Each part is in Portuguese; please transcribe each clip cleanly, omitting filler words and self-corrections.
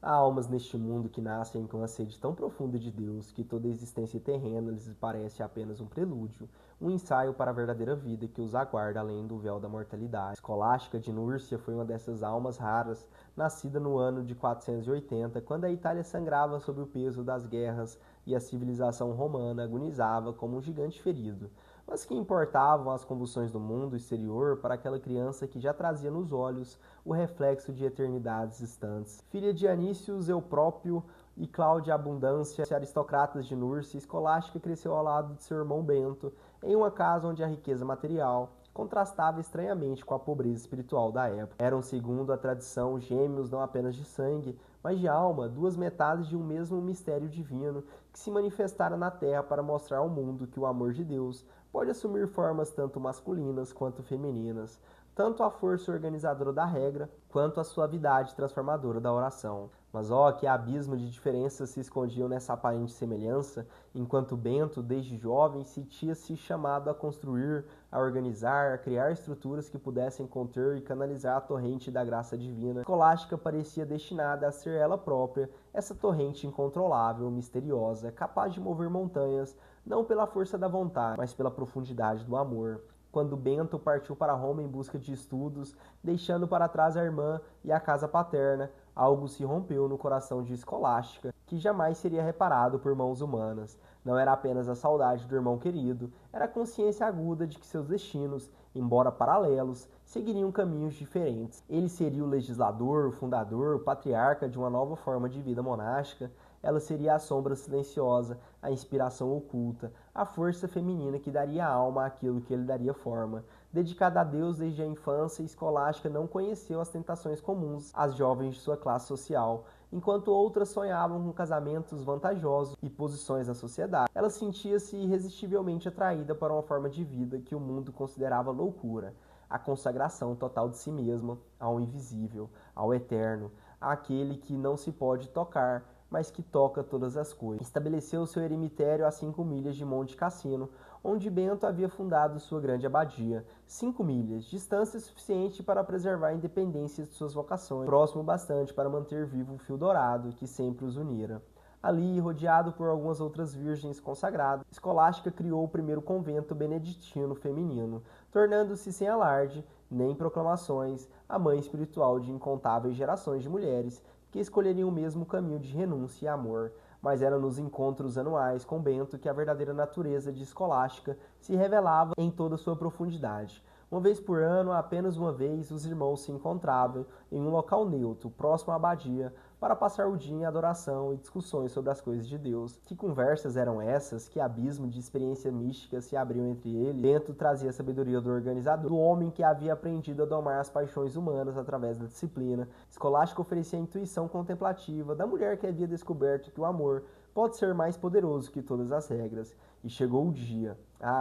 Há almas neste mundo que nascem com a sede tão profunda de Deus que toda existência terrena lhes parece apenas um prelúdio, um ensaio para a verdadeira vida que os aguarda além do véu da mortalidade. A escolástica de Núrcia foi uma dessas almas raras, nascida no ano de 480, quando a Itália sangrava sob o peso das guerras e a civilização romana agonizava como um gigante ferido. Mas que importavam as convulsões do mundo exterior para aquela criança que já trazia nos olhos o reflexo de eternidades distantes. Filha de Anícios Euprópio e Cláudia Abundância, aristocratas de Núrcia, Escolástica cresceu ao lado de seu irmão Bento, em uma casa onde a riqueza material contrastava estranhamente com a pobreza espiritual da época. Eram, segundo a tradição, gêmeos não apenas de sangue, mas de alma, duas metades de um mesmo mistério divino que se manifestara na terra para mostrar ao mundo que o amor de Deus pode assumir formas tanto masculinas quanto femininas, tanto a força organizadora da regra, quanto a suavidade transformadora da oração. Mas que abismo de diferenças se escondiam nessa aparente semelhança, enquanto Bento, desde jovem, sentia-se chamado a construir, a organizar, a criar estruturas que pudessem conter e canalizar a torrente da graça divina. Escolástica parecia destinada a ser ela própria, essa torrente incontrolável, misteriosa, capaz de mover montanhas, não pela força da vontade, mas pela profundidade do amor. Quando Bento partiu para Roma em busca de estudos, deixando para trás a irmã e a casa paterna, algo se rompeu no coração de Escolástica, que jamais seria reparado por mãos humanas. Não era apenas a saudade do irmão querido, era a consciência aguda de que seus destinos, embora paralelos, seguiriam caminhos diferentes. Ele seria o legislador, o fundador, o patriarca de uma nova forma de vida monástica. Ela seria a sombra silenciosa, a inspiração oculta, a força feminina que daria alma àquilo que ele daria forma. Dedicada a Deus desde a infância, Escolástica não conheceu as tentações comuns às jovens de sua classe social. Enquanto outras sonhavam com casamentos vantajosos e posições na sociedade, ela sentia-se irresistivelmente atraída para uma forma de vida que o mundo considerava loucura. A consagração total de si mesma ao invisível, ao eterno, àquele que não se pode tocar, mas que toca todas as coisas. Estabeleceu seu eremitério a 5 milhas de Monte Cassino, onde Bento havia fundado sua grande abadia. 5 milhas, distância suficiente para preservar a independência de suas vocações, próximo bastante para manter vivo o fio dourado que sempre os unira. Ali, rodeado por algumas outras virgens consagradas, Escolástica criou o primeiro convento beneditino feminino, tornando-se sem alarde, nem proclamações, a mãe espiritual de incontáveis gerações de mulheres que escolheriam o mesmo caminho de renúncia e amor, mas era nos encontros anuais com Bento que a verdadeira natureza de Escolástica se revelava em toda sua profundidade. Uma vez por ano, apenas uma vez, os irmãos se encontravam em um local neutro, próximo à abadia, para passar o dia em adoração e discussões sobre as coisas de Deus. Que conversas eram essas? Que abismo de experiência mística se abriu entre eles? Bento trazia a sabedoria do organizador, do homem que havia aprendido a domar as paixões humanas através da disciplina. Escolástica oferecia a intuição contemplativa da mulher que havia descoberto que o amor pode ser mais poderoso que todas as regras. E chegou o dia,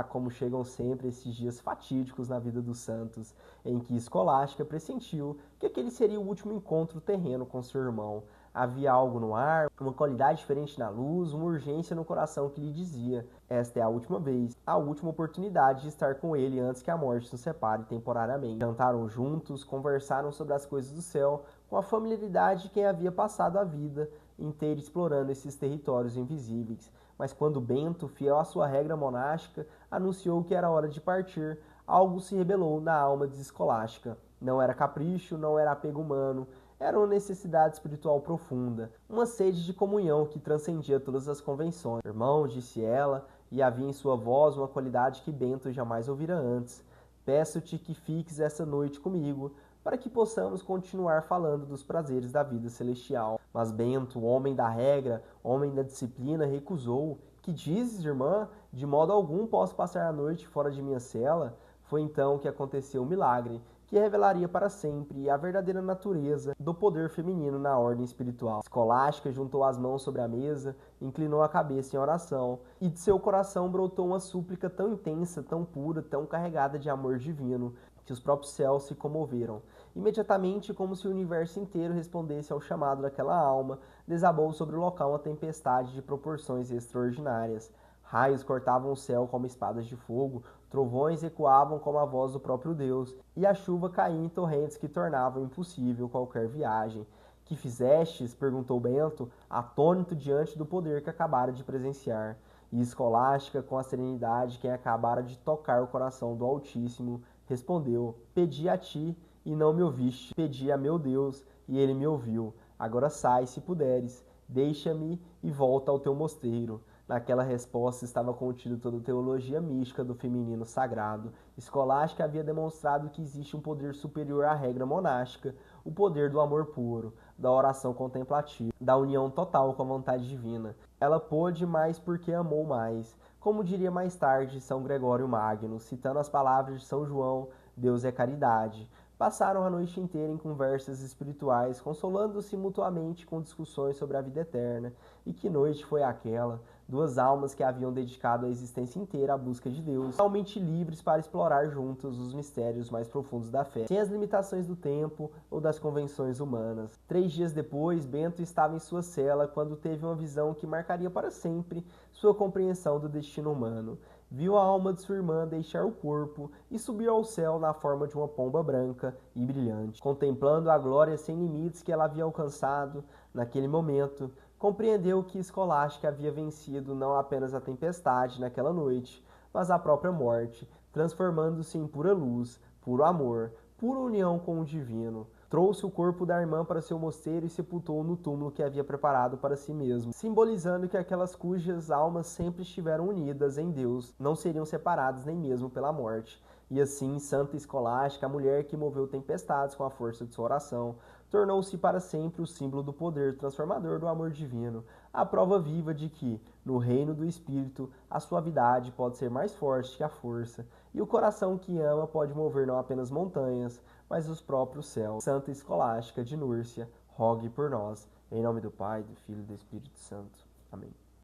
como chegam sempre esses dias fatídicos na vida dos santos, em que Escolástica pressentiu que aquele seria o último encontro terreno com seu irmão. Havia algo no ar, uma qualidade diferente na luz, uma urgência no coração que lhe dizia: esta é a última vez, a última oportunidade de estar com ele antes que a morte nos separe temporariamente. Jantaram juntos, conversaram sobre as coisas do céu, com a familiaridade de quem havia passado a vida inteira explorando esses territórios invisíveis. Mas quando Bento, fiel à sua regra monástica, anunciou que era hora de partir, algo se rebelou na alma de Escolástica. Não era capricho, não era apego humano, era uma necessidade espiritual profunda, uma sede de comunhão que transcendia todas as convenções. Irmão, disse ela, e havia em sua voz uma qualidade que Bento jamais ouvira antes. Peço-te que fiques essa noite comigo, para que possamos continuar falando dos prazeres da vida celestial. Mas Bento, homem da regra, homem da disciplina, recusou. Que dizes, irmã? De modo algum posso passar a noite fora de minha cela? Foi então que aconteceu o milagre, que revelaria para sempre a verdadeira natureza do poder feminino na ordem espiritual. Escolástica juntou as mãos sobre a mesa, inclinou a cabeça em oração, e de seu coração brotou uma súplica tão intensa, tão pura, tão carregada de amor divino, que os próprios céus se comoveram. Imediatamente, como se o universo inteiro respondesse ao chamado daquela alma, desabou sobre o local uma tempestade de proporções extraordinárias. Raios cortavam o céu como espadas de fogo, trovões ecoavam como a voz do próprio Deus, e a chuva caía em torrentes que tornavam impossível qualquer viagem. Que fizestes? Perguntou Bento, atônito diante do poder que acabara de presenciar. E Escolástica, com a serenidade quem acabara de tocar o coração do Altíssimo, respondeu: Pedi a ti, e não me ouviste. Pedi a meu Deus, e ele me ouviu. Agora sai, se puderes, deixa-me e volta ao teu mosteiro. Naquela resposta estava contida toda a teologia mística do feminino sagrado. Escolástica havia demonstrado que existe um poder superior à regra monástica, o poder do amor puro, da oração contemplativa, da união total com a vontade divina. Ela pôde mais porque amou mais. Como diria mais tarde São Gregório Magno, citando as palavras de São João, Deus é caridade. Passaram a noite inteira em conversas espirituais, consolando-se mutuamente com discussões sobre a vida eterna. E que noite foi aquela? Duas almas que haviam dedicado a existência inteira à busca de Deus, totalmente livres para explorar juntos os mistérios mais profundos da fé, sem as limitações do tempo ou das convenções humanas. 3 dias depois, Bento estava em sua cela quando teve uma visão que marcaria para sempre sua compreensão do destino humano. Viu a alma de sua irmã deixar o corpo e subir ao céu na forma de uma pomba branca e brilhante. Contemplando a glória sem limites que ela havia alcançado, naquele momento, compreendeu que Escolástica havia vencido não apenas a tempestade naquela noite, mas a própria morte, transformando-se em pura luz, puro amor, pura união com o divino. Trouxe o corpo da irmã para seu mosteiro e sepultou-o no túmulo que havia preparado para si mesmo, simbolizando que aquelas cujas almas sempre estiveram unidas em Deus não seriam separadas nem mesmo pela morte. E assim, Santa Escolástica, a mulher que moveu tempestades com a força de sua oração, tornou-se para sempre o símbolo do poder transformador do amor divino, a prova viva de que, no reino do Espírito, a suavidade pode ser mais forte que a força, e o coração que ama pode mover não apenas montanhas, mas os próprios céus. Santa Escolástica de Núrcia, rogue por nós. Em nome do Pai, do Filho e do Espírito Santo. Amém.